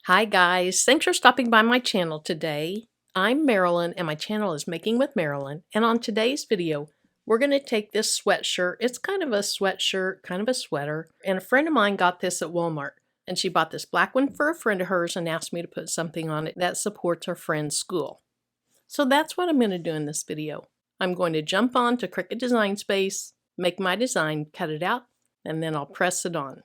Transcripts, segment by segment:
Hi guys, thanks for stopping by my channel today. I'm Marilyn and my channel is Making with Marilyn, and on today's video we're going to take this sweatshirt. It's kind of a sweatshirt, kind of a sweater, and a friend of mine got this at Walmart, and she bought this black one for a friend of hers and asked me to put something on it that supports her friend's school. So that's what I'm going to do in this video. I'm going to jump on to Cricut Design Space, make my design, cut it out, and then I'll press it on.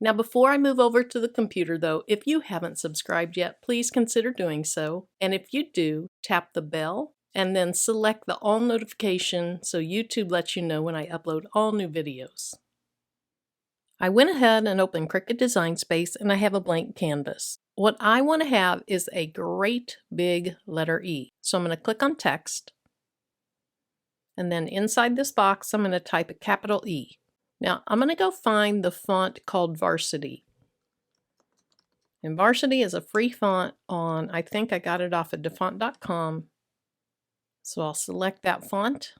Now before I move over to the computer though, if you haven't subscribed yet, please consider doing so. And if you do, tap the bell and then select the all notification so YouTube lets you know when I upload all new videos. I went ahead and opened Cricut Design Space and I have a blank canvas. What I want to have is a great big letter E. So I'm going to click on text. And then inside this box, I'm going to type a capital E. Now, I'm going to go find the font called Varsity. And Varsity is a free font on, I think I got it off of dafont.com. So I'll select that font.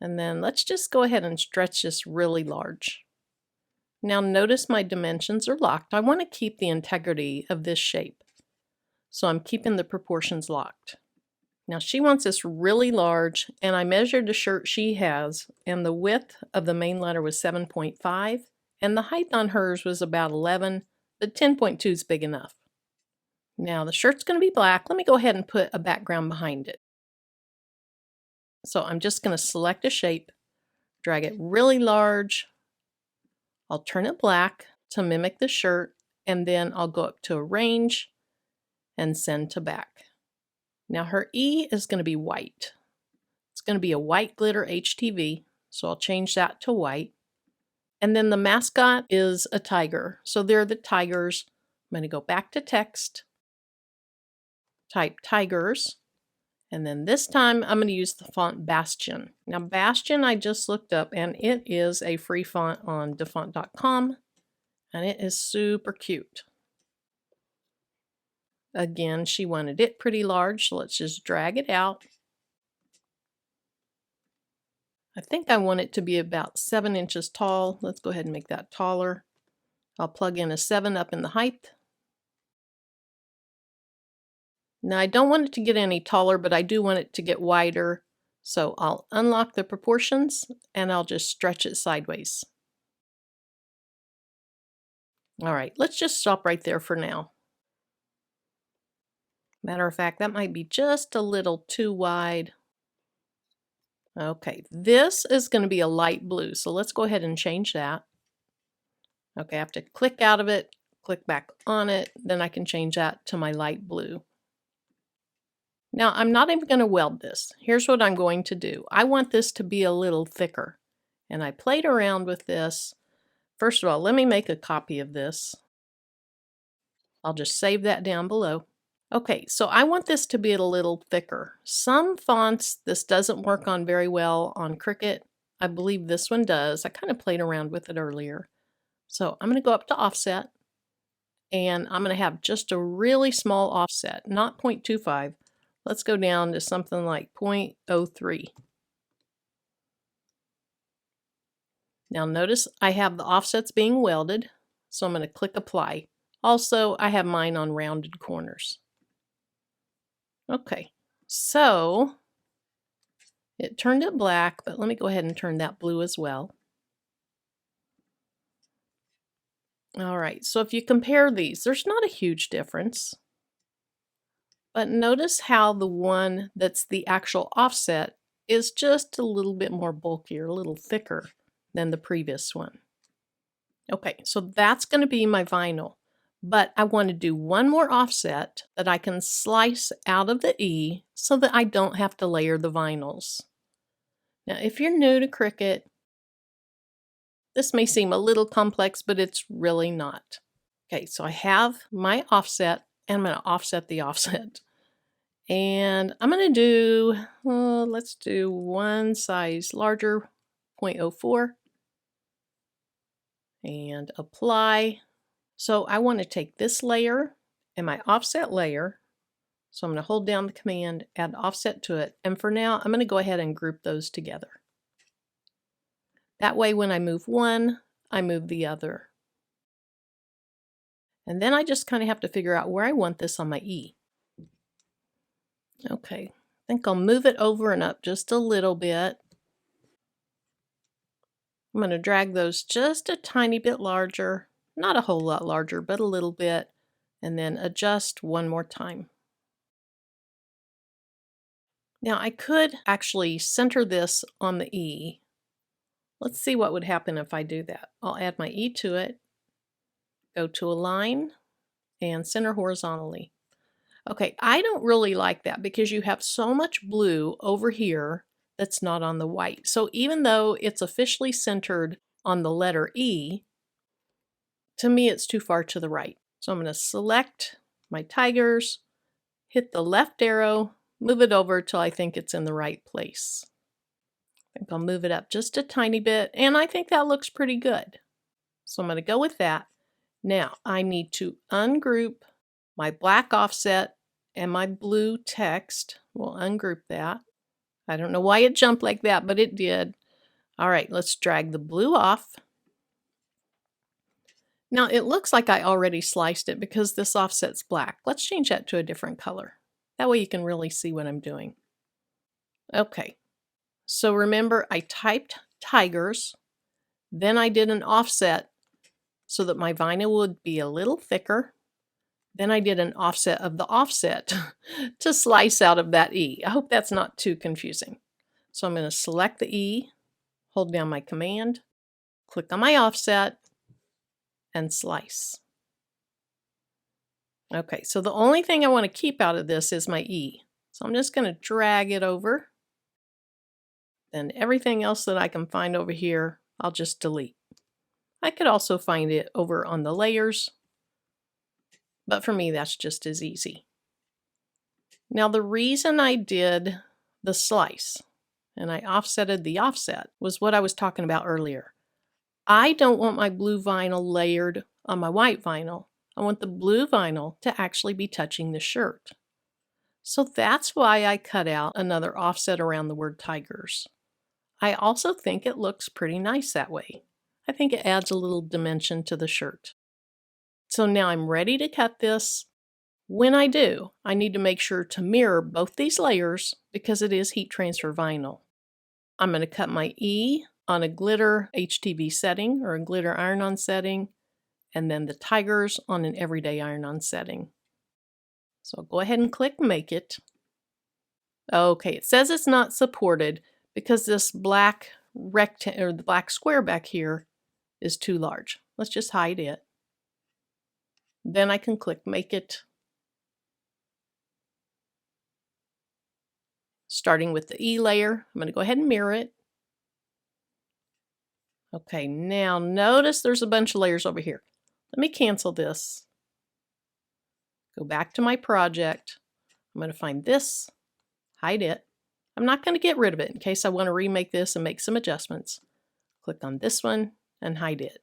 And then let's just go ahead and stretch this really large. Now notice my dimensions are locked. I want to keep the integrity of this shape. So I'm keeping the proportions locked. Now she wants this really large, and I measured the shirt she has, and the width of the main letter was 7.5, and the height on hers was about 11, but 10.2 is big enough. Now the shirt's going to be black. Let me go ahead and put a background behind it. So I'm just going to select a shape, drag it really large. I'll turn it black to mimic the shirt, and then I'll go up to Arrange and Send to Back. Now her E is going to be white. It's going to be a white glitter HTV, so I'll change that to white. And then the mascot is a tiger, so they're the tigers. I'm going to go back to text, type tigers, and then this time I'm going to use the font Bastion. Now Bastion I just looked up and it is a free font on dafont.com, and it is super cute. Again, she wanted it pretty large, so let's just drag it out. I think I want it to be about 7 inches tall. Let's go ahead and make that taller. I'll plug in a 7 up in the height. Now I don't want it to get any taller, but I do want it to get wider. So I'll unlock the proportions and I'll just stretch it sideways. All right, let's just stop right there for now. Matter of fact, that might be just a little too wide. Okay, this is going to be a light blue, so let's go ahead and change that. Okay, I have to click out of it, click back on it, then I can change that to my light blue. Now, I'm not even going to weld this. Here's what I'm going to do. I want this to be a little thicker, and I played around with this. First of all, let me make a copy of this. I'll just save that down below. Okay, so I want this to be a little thicker. Some fonts, this doesn't work on very well on Cricut. I believe this one does. I kind of played around with it earlier. So I'm going to go up to offset, and I'm going to have just a really small offset, not 0.25. Let's go down to something like 0.03. Now notice I have the offsets being welded, so I'm going to click apply. Also, I have mine on rounded corners. Okay, so it turned it black, but let me go ahead and turn that blue as well. All right, so if you compare these, there's not a huge difference. But notice how the one that's the actual offset is just a little bit more bulkier, a little thicker than the previous one. Okay, so that's going to be my vinyl. But I want to do one more offset that I can slice out of the E so that I don't have to layer the vinyls. Now, if you're new to Cricut, this may seem a little complex, but it's really not. Okay, so I have my offset, and I'm going to offset the offset. And I'm going to do, let's do one size larger, 0.04, and apply. So I want to take this layer and my offset layer. So I'm going to hold down the command, add offset to it. And for now, I'm going to go ahead and group those together. That way, when I move one, I move the other. And then I just kind of have to figure out where I want this on my E. Okay, I think I'll move it over and up just a little bit. I'm going to drag those just a tiny bit larger, not a whole lot larger, but a little bit, and then adjust one more time. Now I could actually center this on the E. Let's see what would happen if I do that. I'll add my E to it, go to Align, and center horizontally. Okay, I don't really like that because you have so much blue over here that's not on the white. So even though it's officially centered on the letter E, to me it's too far to the right. So I'm going to select my tigers, hit the left arrow, move it over till I think it's in the right place. I think I'll move it up just a tiny bit, and I think that looks pretty good. So I'm going to go with that. Now I need to ungroup my black offset and my blue text. We'll ungroup that. I don't know why it jumped like that, but it did. All right, let's drag the blue off. Now it looks like I already sliced it because this offset's black. Let's change that to a different color. That way you can really see what I'm doing. Okay, so remember I typed tigers, then I did an offset so that my vinyl would be a little thicker. Then I did an offset of the offset to slice out of that E. I hope that's not too confusing. So I'm going to select the E, hold down my command, click on my offset, and slice. Okay, so the only thing I want to keep out of this is my E. So I'm just going to drag it over. Then everything else that I can find over here, I'll just delete. I could also find it over on the layers, but for me that's just as easy. Now the reason I did the slice and I offsetted the offset was what I was talking about earlier. I don't want my blue vinyl layered on my white vinyl. I want the blue vinyl to actually be touching the shirt. So that's why I cut out another offset around the word tigers. I also think it looks pretty nice that way. I think it adds a little dimension to the shirt. So now I'm ready to cut this. When I do, I need to make sure to mirror both these layers because it is heat transfer vinyl. I'm going to cut my E on a glitter HTV setting or a glitter iron-on setting, and then the tigers on an everyday iron-on setting. So I'll go ahead and click Make It. Okay, it says it's not supported because this black rectangle or the black square back here is too large. Let's just hide it. Then I can click Make It. Starting with the E layer, I'm going to go ahead and mirror it. Okay, now notice there's a bunch of layers over here. Let me cancel this. Go back to my project. I'm going to find this, hide it. I'm not going to get rid of it in case I want to remake this and make some adjustments. Click on this one and hide it.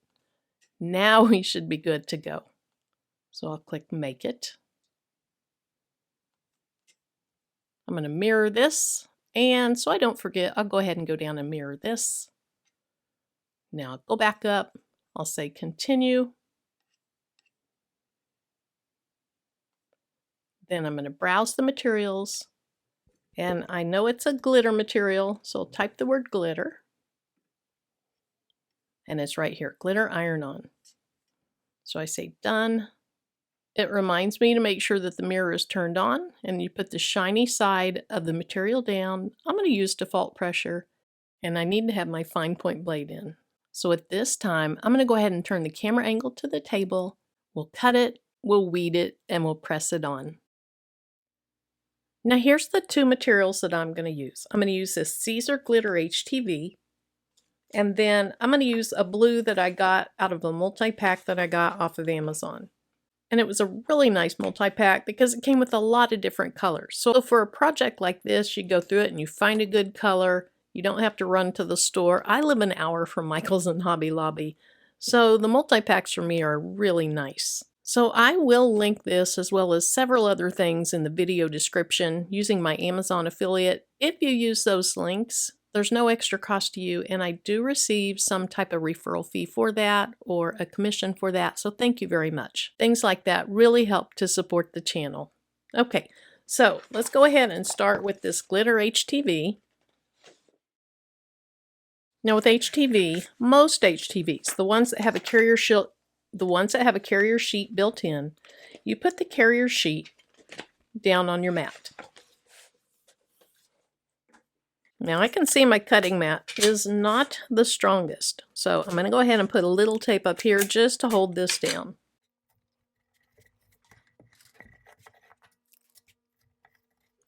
Now we should be good to go. So I'll click Make It. I'm going to mirror this, and so I don't forget, I'll go ahead and go down and mirror this. Now I'll go back up, I'll say Continue. Then I'm going to browse the materials, and I know it's a glitter material, so I'll type the word glitter. And it's right here, glitter iron-on. So I say Done. It reminds me to make sure that the mirror is turned on, and you put the shiny side of the material down. I'm going to use default pressure, and I need to have my fine point blade in. So at this time, I'm going to go ahead and turn the camera angle to the table. We'll cut it, we'll weed it, and we'll press it on. Now here's the two materials that I'm going to use. I'm going to use this Caesar Glitter HTV, and then I'm going to use a blue that I got out of a multi-pack that I got off of Amazon. And it was a really nice multi-pack because it came with a lot of different colors. So for a project like this, you go through it and you find a good color. You don't have to run to the store. I live an hour from Michael's and Hobby Lobby, so the multi-packs for me are really nice. So I will link this as well as several other things in the video description using my Amazon affiliate. If you use those links, there's no extra cost to you, and I do receive some type of referral fee for that or a commission for that, so thank you very much. Things like that really help to support the channel. Okay, so let's go ahead and start with this glitter HTV. Now with HTV, most HTVs, the ones that have a carrier sheet built in, you put the carrier sheet down on your mat. Now I can see my cutting mat is not the strongest, so I'm going to go ahead and put a little tape up here just to hold this down.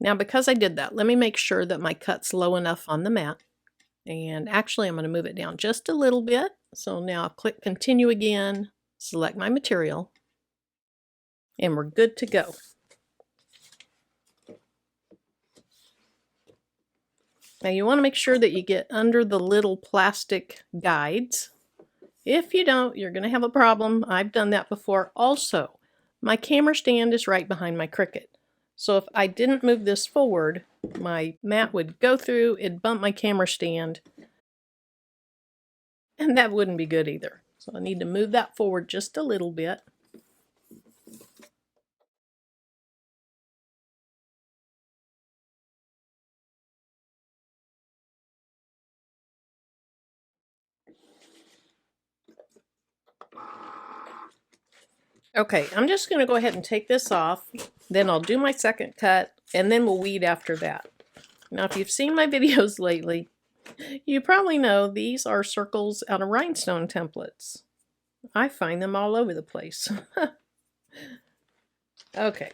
Now because I did that, let me make sure that my cut's low enough on the mat. And actually I'm going to move it down just a little bit. So now I'll click continue again, select my material, and we're good to go. Now you want to make sure that you get under the little plastic guides. If you don't, you're going to have a problem. I've done that before. Also, my camera stand is right behind my Cricut. So if I didn't move this forward, my mat would go through, it'd bump my camera stand, and that wouldn't be good either. So I need to move that forward just a little bit. Okay, I'm just going to go ahead and take this off, then I'll do my second cut, and then we'll weed after that. Now if you've seen my videos lately, you probably know these are circles out of rhinestone templates. I find them all over the place. Okay.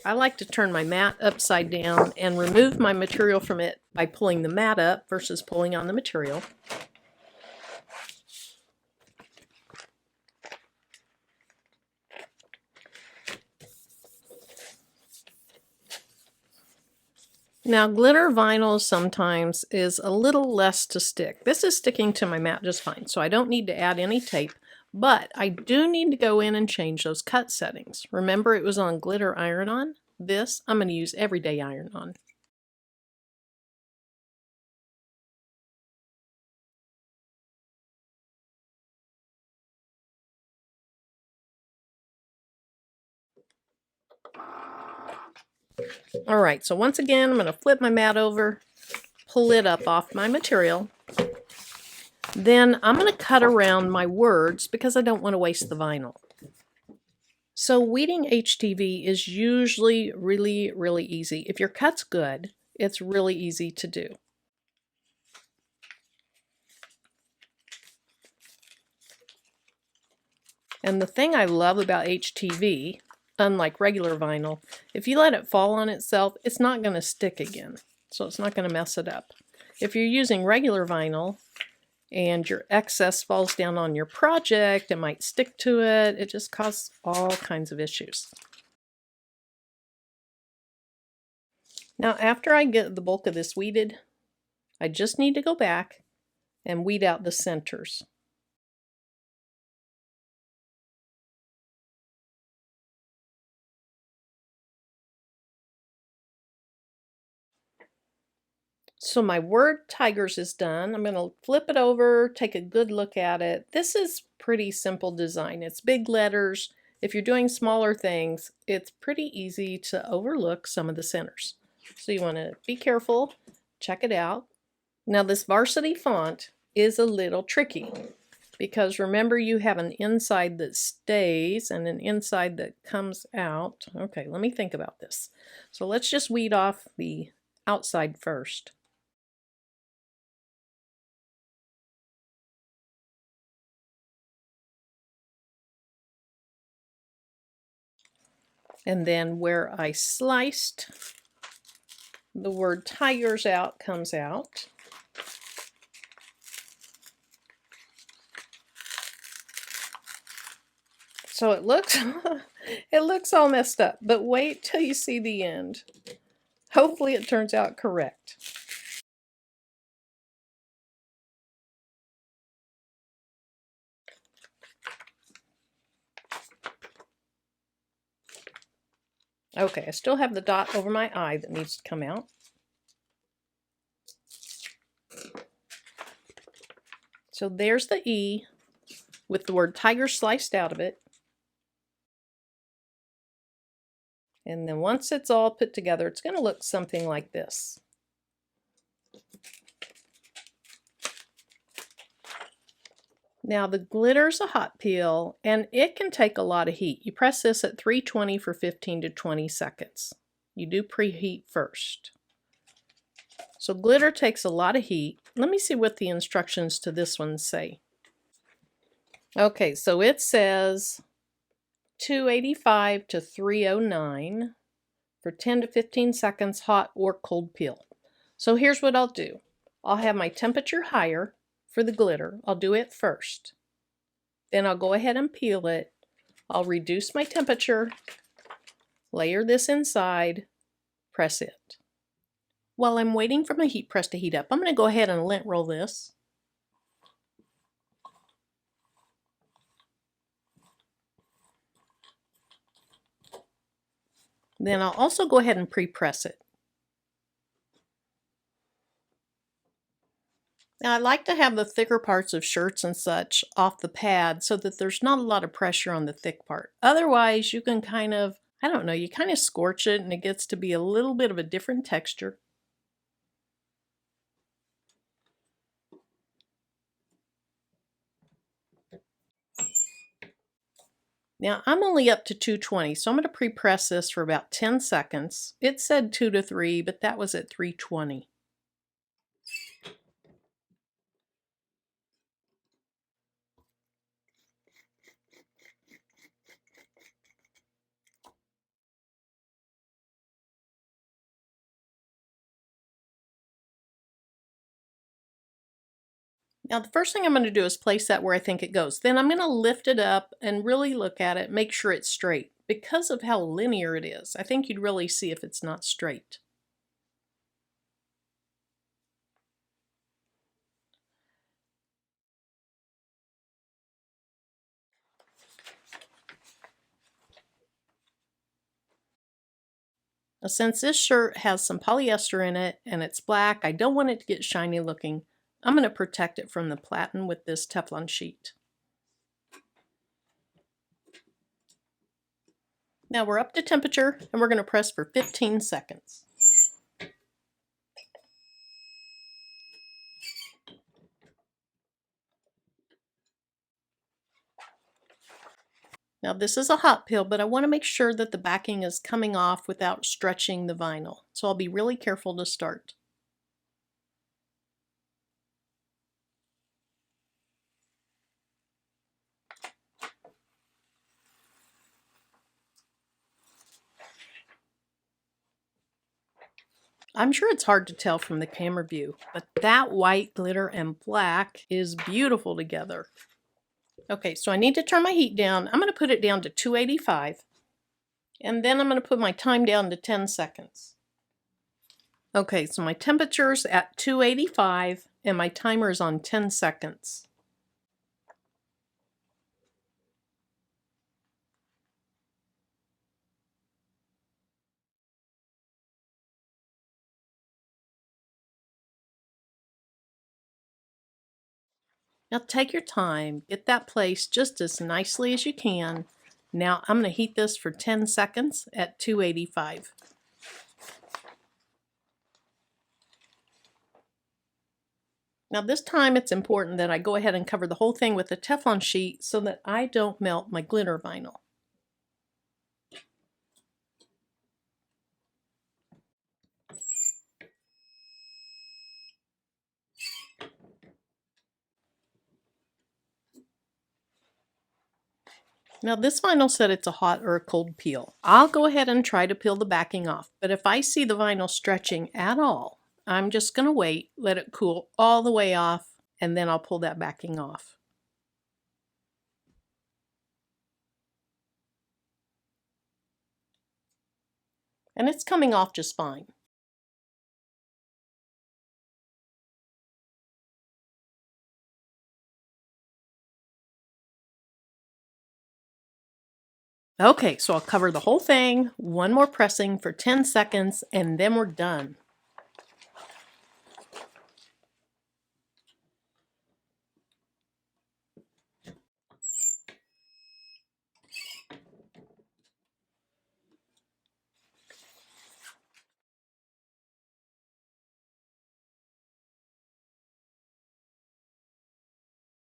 I like to turn my mat upside down and remove my material from it by pulling the mat up versus pulling on the material. Now glitter vinyl sometimes is a little less to stick. This is sticking to my mat just fine, so I don't need to add any tape, but I do need to go in and change those cut settings. Remember it was on glitter iron-on? This I'm going to use everyday iron-on. Alright, so once again I'm going to flip my mat over, pull it up off my material. Then I'm going to cut around my words because I don't want to waste the vinyl. So weeding HTV is usually really easy. If your cut's good, it's really easy to do. And the thing I love about HTV, unlike regular vinyl, if you let it fall on itself, it's not going to stick again. So it's not going to mess it up. If you're using regular vinyl and your excess falls down on your project, it might stick to it. It just causes all kinds of issues. Now after I get the bulk of this weeded, I just need to go back and weed out the centers. So my word tigers is done. I'm going to flip it over, take a good look at it. This is pretty simple design. It's big letters. If you're doing smaller things, it's pretty easy to overlook some of the centers. So you want to be careful, check it out. Now this varsity font is a little tricky because remember you have an inside that stays and an inside that comes out. Okay, let me think about this. So let's just weed off the outside first. And then where I sliced the word tigers out comes out. So it looks it looks all messed up, but wait till you see the end. Hopefully it turns out correct. Okay, I still have the dot over my eye that needs to come out. So there's the E with the word tiger sliced out of it. And then once it's all put together, it's going to look something like this. Now the glitter's a hot peel and it can take a lot of heat. You press this at 320 for 15 to 20 seconds. You do preheat first. So glitter takes a lot of heat. Let me see what the instructions to this one say. Okay, so it says 285 to 309 for 10 to 15 seconds, hot or cold peel. So here's what I'll do. I'll have my temperature higher for the glitter. I'll do it first. Then I'll go ahead and peel it. I'll reduce my temperature, layer this inside, press it. While I'm waiting for my heat press to heat up, I'm going to go ahead and lint roll this. Then I'll also go ahead and pre-press it. Now I like to have the thicker parts of shirts and such off the pad so that there's not a lot of pressure on the thick part. Otherwise you can kind of, I don't know, you kind of scorch it and it gets to be a little bit of a different texture. Now I'm only up to 220, so I'm going to pre-press this for about 10 seconds. It said 2 to 3, but that was at 320. Now the first thing I'm going to do is place that where I think it goes. Then I'm going to lift it up and really look at it, make sure it's straight. Because of how linear it is, I think you'd really see if it's not straight. Now since this shirt has some polyester in it and it's black, I don't want it to get shiny looking. I'm going to protect it from the platen with this Teflon sheet. Now we're up to temperature and we're going to press for 15 seconds. Now this is a hot peel, but I want to make sure that the backing is coming off without stretching the vinyl. So I'll be really careful to start. I'm sure it's hard to tell from the camera view, but that white glitter and black is beautiful together. Okay, so I need to turn my heat down. I'm going to put it down to 285, and then I'm going to put my time down to 10 seconds. Okay, so my temperature's at 285, and my timer is on 10 seconds. Now take your time, get that placed just as nicely as you can. Now I'm going to heat this for 10 seconds at 285. Now this time it's important that I go ahead and cover the whole thing with a Teflon sheet so that I don't melt my glitter vinyl. Now this vinyl said it's a hot or a cold peel. I'll go ahead and try to peel the backing off, but if I see the vinyl stretching at all, I'm just going to wait, let it cool all the way off, and then I'll pull that backing off. And it's coming off just fine. Okay, so I'll cover the whole thing, one more pressing for 10 seconds, and then we're done.